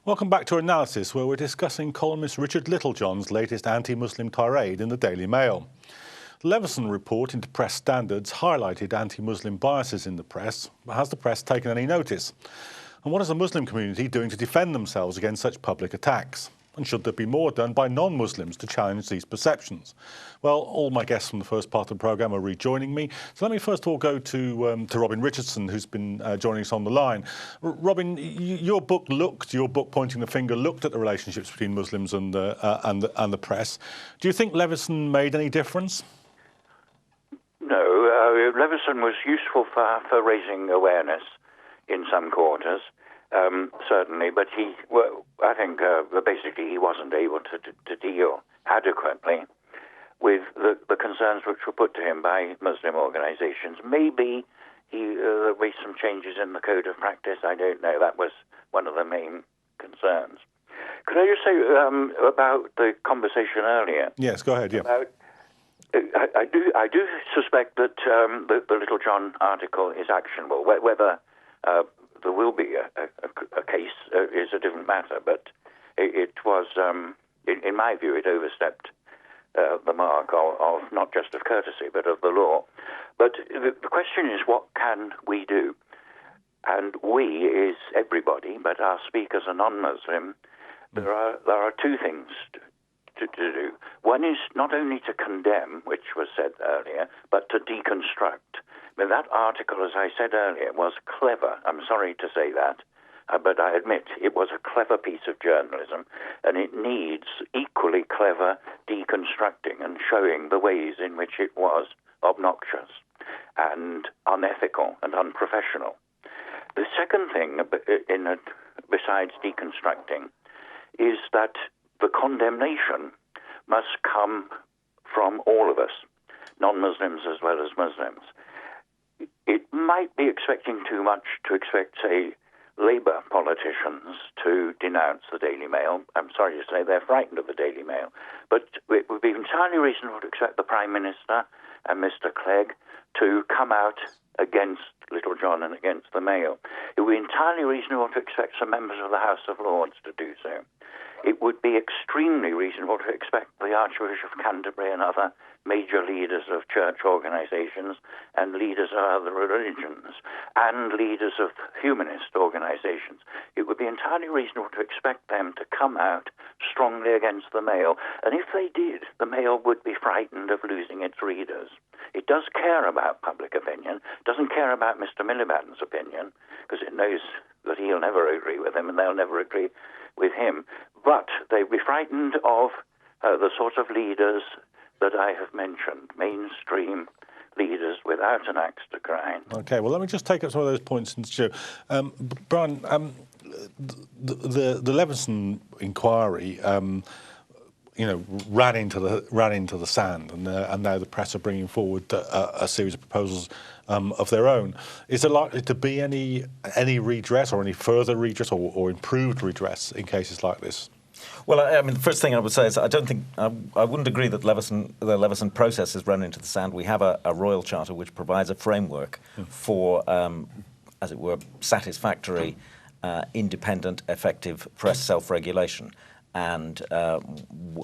Welcome back to our analysis, where we're discussing columnist Richard Littlejohn's latest anti-Muslim tirade in the Daily Mail. The Leveson report into press standards highlighted anti-Muslim biases in the press, but has the press taken any notice? And what is the Muslim community doing to defend themselves against such public attacks? And should there be more done by non-Muslims to challenge these perceptions? Well, all my guests from the first part of the programme are rejoining me. So let me first of all go to Robin Richardson, who's been joining us on the line. Robin, your book Pointing the Finger, looked at the relationships between Muslims and the press. Do you think Leveson made any difference? No, Leveson was useful for raising awareness in some quarters. Certainly, but I think basically he wasn't able to deal adequately with the concerns which were put to him by Muslim organizations. Maybe there'll be some changes in the code of practice. I don't know. That was one of the main concerns. Could I just say about the conversation earlier? Yes, go ahead. Yeah. I do suspect that the Littlejohn article is actionable. Whether there will be a case is a different matter, but it was, in my view, it overstepped the mark of not just of courtesy, but of the law. But the question is, what can we do? And we is everybody, but our speakers are non-Muslim. There are two things to do. One is not only to condemn, which was said earlier, but to deconstruct. But that article, as I said earlier, was clever. I'm sorry to say that, but I admit it was a clever piece of journalism, and it needs equally clever deconstructing and showing the ways in which it was obnoxious and unethical and unprofessional. The second thing, besides deconstructing, is that the condemnation must come from all of us, non-Muslims as well as Muslims. It might be expecting too much to expect, say, Labour politicians to denounce the Daily Mail. I'm sorry to say they're frightened of the Daily Mail. But it would be entirely reasonable to expect the Prime Minister and Mr Clegg to come out against Littlejohn and against the Mail. It would be entirely reasonable to expect some members of the House of Lords to do so. It would be extremely reasonable to expect the Archbishop of Canterbury and other major leaders of church organizations and leaders of other religions and leaders of humanist organizations. It would be entirely reasonable to expect them to come out strongly against the Mail. And if they did, the Mail would be frightened of losing its readers. It does care about public opinion, doesn't care about Mr Miliband's opinion, because it knows that he'll never agree with them and they'll never agree with him. But they'd be frightened of the sort of leaders that I have mentioned, mainstream leaders without an axe to grind. Okay, well, let me just take up some of those points and show. Brian, the Leveson inquiry, ran into the sand, and now the press are bringing forward a series of proposals of their own. Is there likely to be any redress or any further redress or improved redress in cases like this? Well, I mean, the first thing I would say is I don't think I wouldn't agree that the Leveson process has run into the sand. We have a royal charter which provides a framework for, as it were, satisfactory, independent, effective press self-regulation. And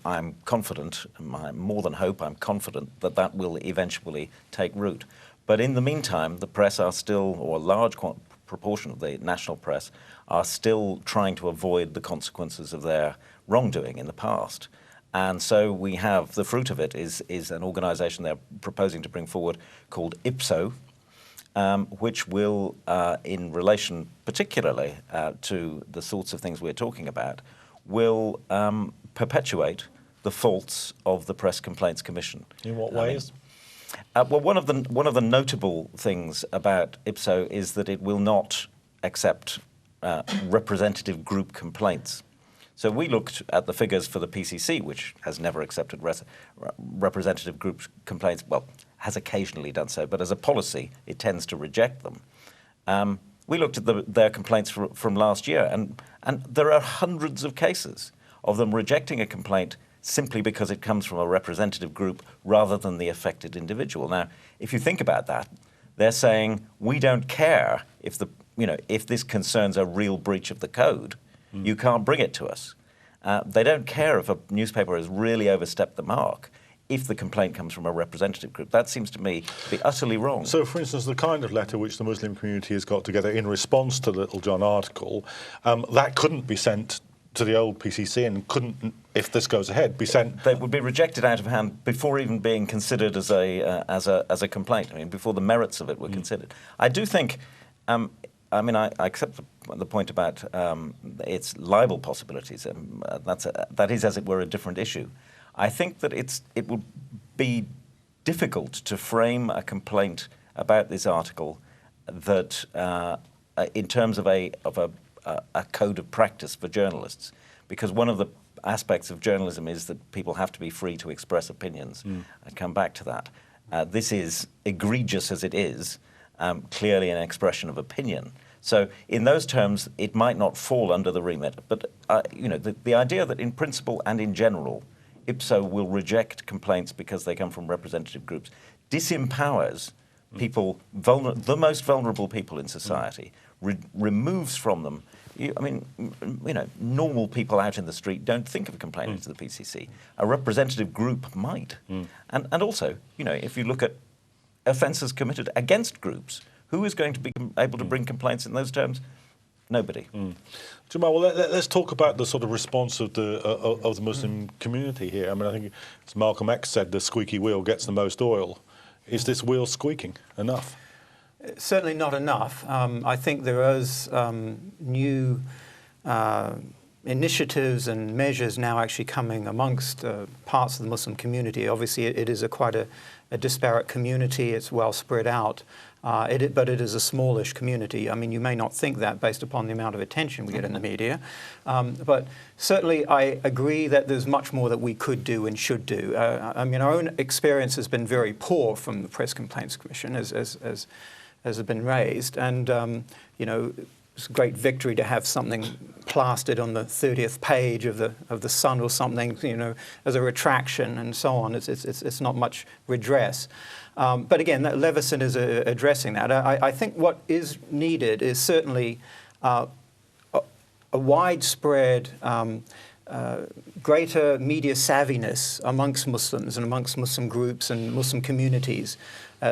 I'm confident, more than hope, I'm confident that that will eventually take root. But in the meantime, the press are still, or a large proportion of the national press, are still trying to avoid the consequences of their wrongdoing in the past. And so we have, the fruit of it is an organisation they're proposing to bring forward called IPSO, which will, in relation particularly to the sorts of things we're talking about, will perpetuate the faults of the Press Complaints Commission. In what ways? Well, one of the notable things about IPSO is that it will not accept representative group complaints. So we looked at the figures for the PCC, which has never accepted representative group complaints. Well, has occasionally done so, but as a policy, it tends to reject them. We looked at their complaints from last year, and there are hundreds of cases of them rejecting a complaint simply because it comes from a representative group rather than the affected individual. Now, if you think about that, they're saying we don't care if this concerns a real breach of the code. You can't bring it to us. They don't care if a newspaper has really overstepped the mark if the complaint comes from a representative group. That seems to me to be utterly wrong. So, for instance, the kind of letter which the Muslim community has got together in response to the Littlejohn article, that couldn't be sent to the old PCC and couldn't, if this goes ahead, be sent. They would be rejected out of hand before even being considered as a complaint. I mean, before the merits of it were considered. I do think. I mean, I accept the point about its libel possibilities. That is, as it were, a different issue. I think that it would be difficult to frame a complaint about this article that, in terms of a code of practice for journalists, because one of the aspects of journalism is that people have to be free to express opinions. I'd come back to that. This is, egregious as it is, clearly an expression of opinion. So in those terms, it might not fall under the remit. But the idea that in principle and in general, ipso will reject complaints because they come from representative groups disempowers people, the most vulnerable people in society, removes from them. Normal people out in the street don't think of complaining to the PCC. A representative group might. And also, if you look at offences committed against groups, who is going to be able to bring complaints in those terms? Nobody. Jamal, well, let's talk about the sort of response of the Muslim community here. I mean, I think, as Malcolm X said, the squeaky wheel gets the most oil. Is this wheel squeaking enough? Certainly not enough. I think there is new initiatives and measures now actually coming amongst parts of the Muslim community. Obviously, it is quite a disparate community. It's well spread out. But it is a smallish community. I mean, you may not think that based upon the amount of attention we get in the media. But certainly I agree that there's much more that we could do and should do. I mean, our own experience has been very poor from the Press Complaints Commission, as has been raised. And, it's a great victory to have something plastered on the 30th page of the Sun or something, as a retraction and so on. It's not much redress. But again, Leveson is addressing that. I think what is needed is certainly a widespread, greater media savviness amongst Muslims and amongst Muslim groups and Muslim communities.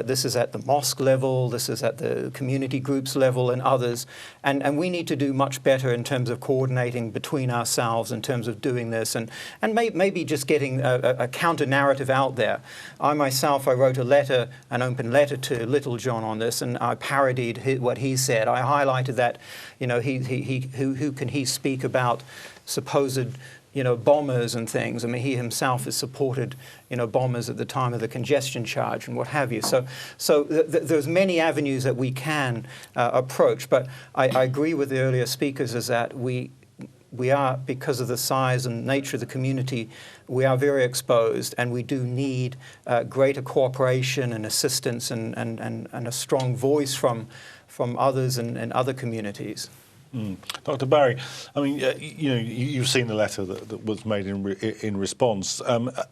This is at the mosque level, this is at the community groups level and others. And we need to do much better in terms of coordinating between ourselves in terms of doing this and maybe just getting a counter-narrative out there. I myself, I wrote an open letter to Littlejohn on this, and I parodied what he said. I highlighted that, who can he speak about supposed bombers and things. I mean, he himself has supported, bombers at the time of the congestion charge and what have you. So there's many avenues that we can approach. But I agree with the earlier speakers is that we are, because of the size and nature of the community, we are very exposed, and we do need greater cooperation and assistance and a strong voice from others and other communities. Dr. Barry, I mean, you've seen the letter that was made in response.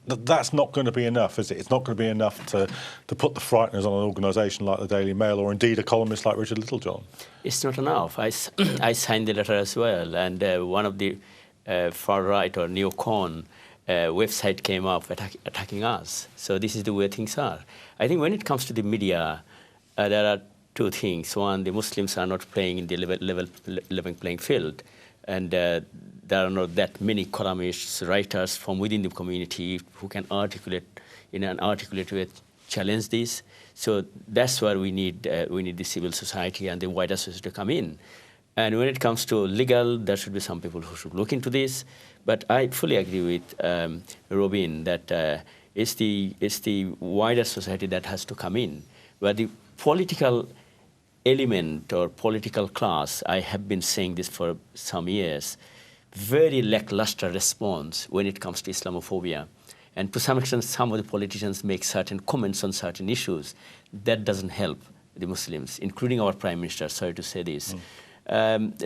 That's not going to be enough, is it? It's not going to be enough to put the frighteners on an organisation like the Daily Mail, or indeed a columnist like Richard Littlejohn. It's not enough. I signed the letter as well, and one of the far right or neocon website came up attacking us. So this is the way things are. I think when it comes to the media, there are two things. One, the Muslims are not playing in the level playing field, and there are not that many columnists, writers from within the community who can articulate in an articulate way challenge this. So that's where we need the civil society and the wider society to come in. And when it comes to legal, there should be some people who should look into this. But I fully agree with Robin that it's the wider society that has to come in, where the political element or political class, I have been saying this for some years, very lackluster response when it comes to Islamophobia. And to some extent, some of the politicians make certain comments on certain issues. That doesn't help the Muslims, including our Prime Minister, sorry to say this.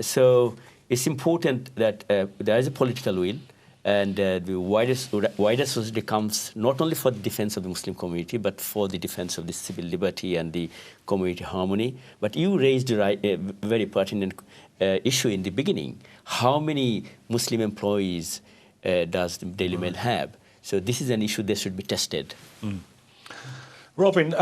So it's important that there is a political will, And the wider society comes not only for the defense of the Muslim community, but for the defense of the civil liberty and the community harmony. But you raised a very pertinent issue in the beginning. How many Muslim employees does the Daily Mail have? So this is an issue that should be tested. Mm. Robin,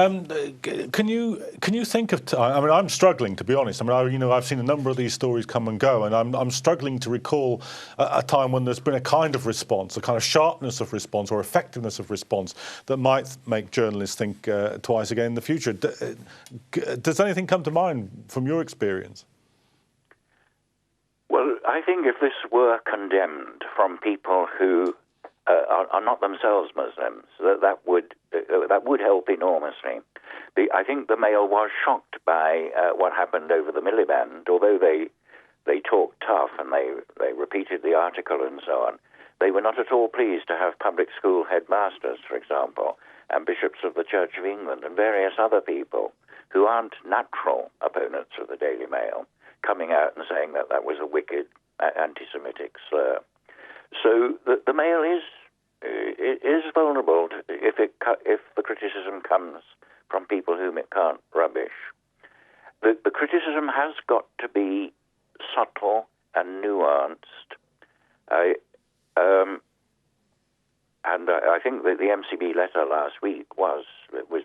can you think of? I mean, I'm struggling, to be honest. I mean, I've seen a number of these stories come and go, and I'm struggling to recall a time when there's been a kind of response, a kind of sharpness of response or effectiveness of response that might make journalists think twice again in the future. Does anything come to mind from your experience? Well, I think if this were condemned from people who are not themselves Muslims, that would help enormously. I think the Mail was shocked by what happened over the Miliband, although they talked tough and they repeated the article and so on. They were not at all pleased to have public school headmasters, for example, and bishops of the Church of England and various other people who aren't natural opponents of the Daily Mail coming out and saying that that was a wicked anti-Semitic slur. So the Mail is vulnerable if the criticism comes from people whom it can't rubbish. The criticism has got to be subtle and nuanced. And I think that the MCB letter last week was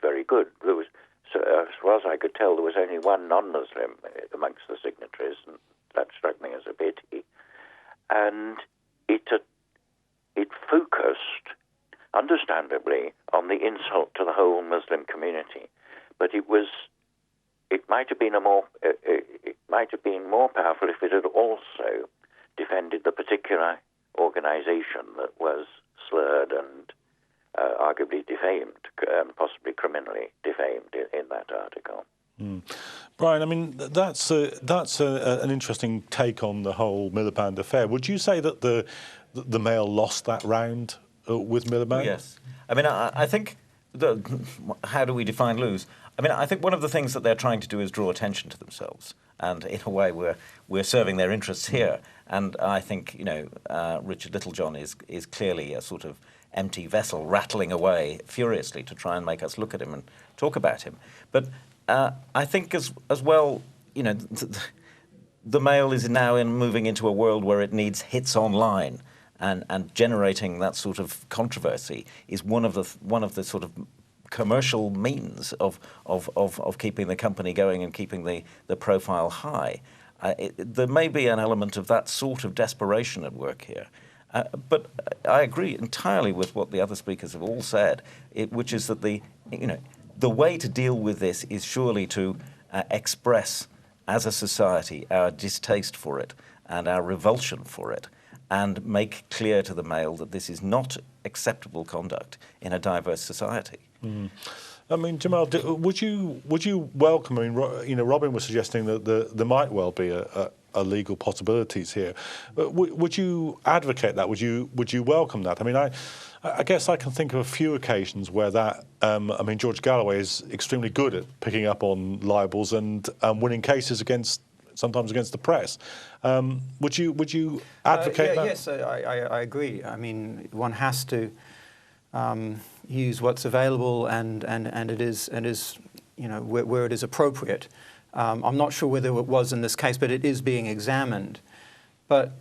very good. There was, so as far as I could tell, there was only one non-Muslim amongst the signatories, and that struck me as a pity. And it focused, understandably, on the insult to the whole Muslim community, but it might have been more powerful if it had also defended the particular organization that was slurred and arguably defamed, possibly criminally defamed in that article. Mm. Brian, I mean, that's an interesting take on the whole Miliband affair. Would you say that the Mail lost that round with Miliband? Yes. I mean, I think, how do we define lose? I mean, I think one of the things that they're trying to do is draw attention to themselves. And in a way, we're serving their interests here. And I think, Richard Littlejohn is clearly a sort of empty vessel rattling away furiously to try and make us look at him and talk about him. But I think as well, the Mail is now moving into a world where it needs hits online, and generating that sort of controversy is one of the sort of commercial means of keeping the company going and keeping the profile high. There may be an element of that sort of desperation at work here. But I agree entirely with what the other speakers have all said, which is that the way to deal with this is surely to express as a society our distaste for it and our revulsion for it, and make clear to the Mail that this is not acceptable conduct in a diverse society. Mm. I mean, Jamal, would you welcome? I mean, Robin was suggesting that there might well be a legal possibilities here. Would you advocate that? Would you welcome that? I mean, I guess I can think of a few occasions where that. I mean, George Galloway is extremely good at picking up on libels and winning cases sometimes against the press. Would you advocate that? Yes, I agree. I mean, one has to use what's available, and it is where it is appropriate. I'm not sure whether it was in this case, but it is being examined. But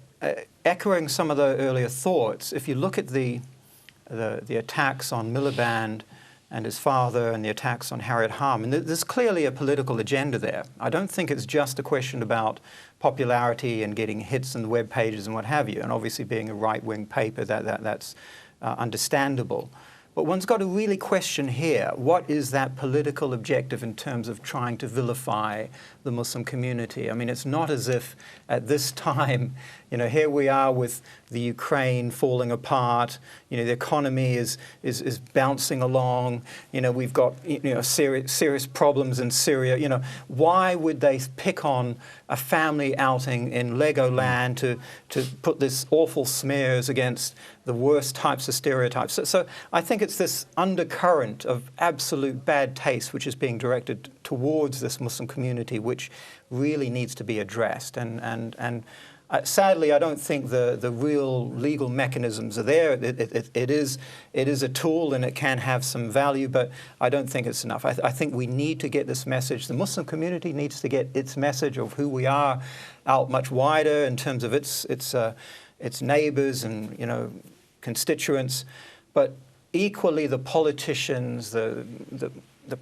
echoing some of the earlier thoughts, if you look at the attacks on Miliband and his father and the attacks on Harriet Harman, there's clearly a political agenda there. I don't think it's just a question about popularity and getting hits in the web pages and what have you, and obviously being a right-wing paper, that's understandable. But one's got to really question here, what is that political objective in terms of trying to vilify the Muslim community? I mean, it's not as if at this time, here we are with the Ukraine falling apart, the economy is bouncing along, we've got serious problems in Syria. Why would they pick on a family outing in Legoland to put this awful smears against the worst types of stereotypes? So I think it's this undercurrent of absolute bad taste which is being directed towards this Muslim community, which really needs to be addressed. And Sadly, I don't think the real legal mechanisms are there. It is a tool and it can have some value, but I don't think it's enough. I think we need to get this message. The Muslim community needs to get its message of who we are out much wider in terms of its neighbours and, you know, constituents, but equally the politicians, the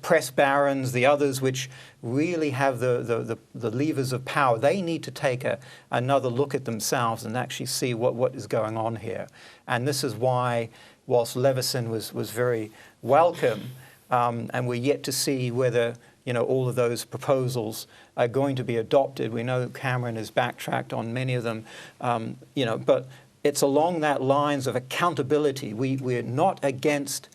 press barons, the others which really have the levers of power, they need to take another look at themselves and actually see what is going on here. And this is why, whilst Leveson was very welcome, and we're yet to see whether, you know, all of those proposals are going to be adopted. We know Cameron has backtracked on many of them, you know, but it's along that lines of accountability. We're not against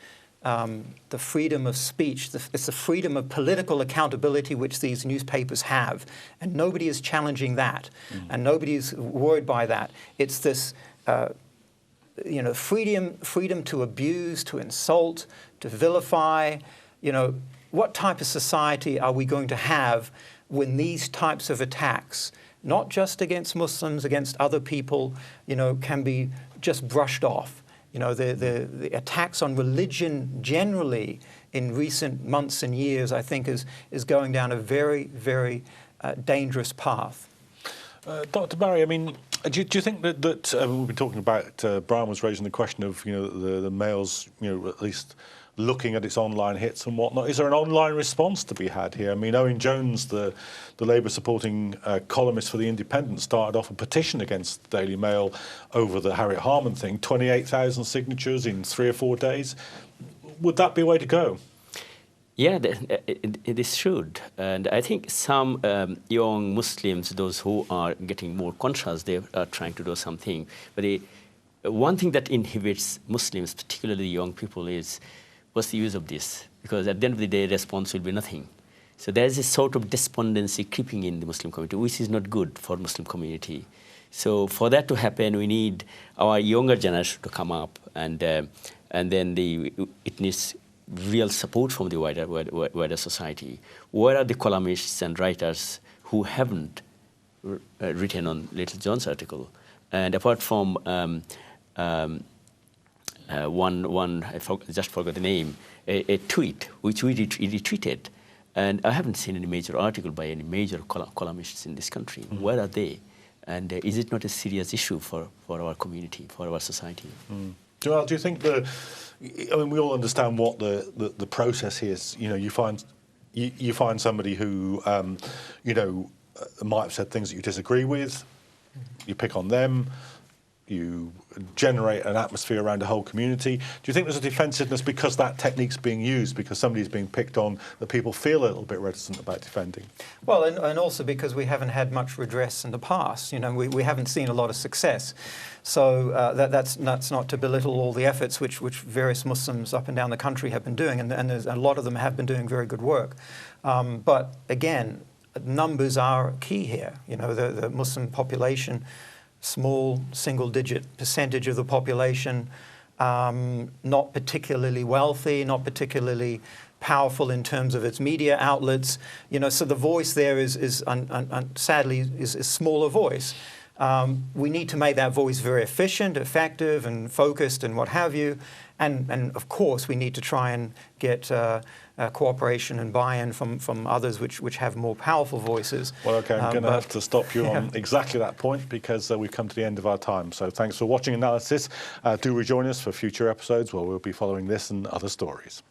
the freedom of speech. It's the freedom of political accountability which these newspapers have, and nobody is challenging that, and nobody is worried by that. It's this, you know, freedom to abuse, to insult, to vilify. You know, what type of society are we going to have when these types of attacks, not just against Muslims, against other people, you know, can be just brushed off? You know, the attacks on religion generally in recent months and years, I think, is going down a very, very dangerous path. Dr. Barry, I mean, do you think that we've been talking about, Brian was raising the question of, you know, the Mail's, you know, at least looking at its online hits and whatnot. Is there an online response to be had here? I mean, Owen Jones, the Labour-supporting columnist for The Independent, started off a petition against the Daily Mail over the Harriet Harman thing, 28,000 signatures in 3 or 4 days. Would that be a way to go? Yeah, it is should. And I think some young Muslims, those who are getting more conscious, they are trying to do something. But one thing that inhibits Muslims, particularly young people, is what's the use of this? Because at the end of the day, response will be nothing. So there's a sort of despondency creeping in the Muslim community, which is not good for Muslim community. So for that to happen, we need our younger generation to come up, and then it needs real support from the wider society. Where are the columnists and writers who haven't written on Littlejohn's article? And apart from one I just forgot the name, a tweet which we retweeted, and I haven't seen any major article by any major columnists in this country. Where are they? And is it not a serious issue for our community, for our society? Joel, do you think I mean, we all understand what the process is. You know, you find somebody who, you know, might have said things that you disagree with. You pick on them. You generate an atmosphere around a whole community. Do you think there's a defensiveness because that technique's being used, because somebody's being picked on, that people feel a little bit reticent about defending? Well, and also because we haven't had much redress in the past. You know, we haven't seen a lot of success. So that's not to belittle all the efforts which various Muslims up and down the country have been doing, and a lot of them have been doing very good work. But again, numbers are key here. You know, the Muslim population, small single-digit percentage of the population, not particularly wealthy, not particularly powerful in terms of its media outlets. You know, so the voice there is sadly a smaller voice. We need to make that voice very efficient, effective, and focused, and what have you. And of course, we need to try and get cooperation and buy-in from others which have more powerful voices. Well, OK, I'm going to have to stop you on exactly that point, because we've come to the end of our time. So thanks for watching Analysis. Do rejoin us for future episodes where we'll be following this and other stories.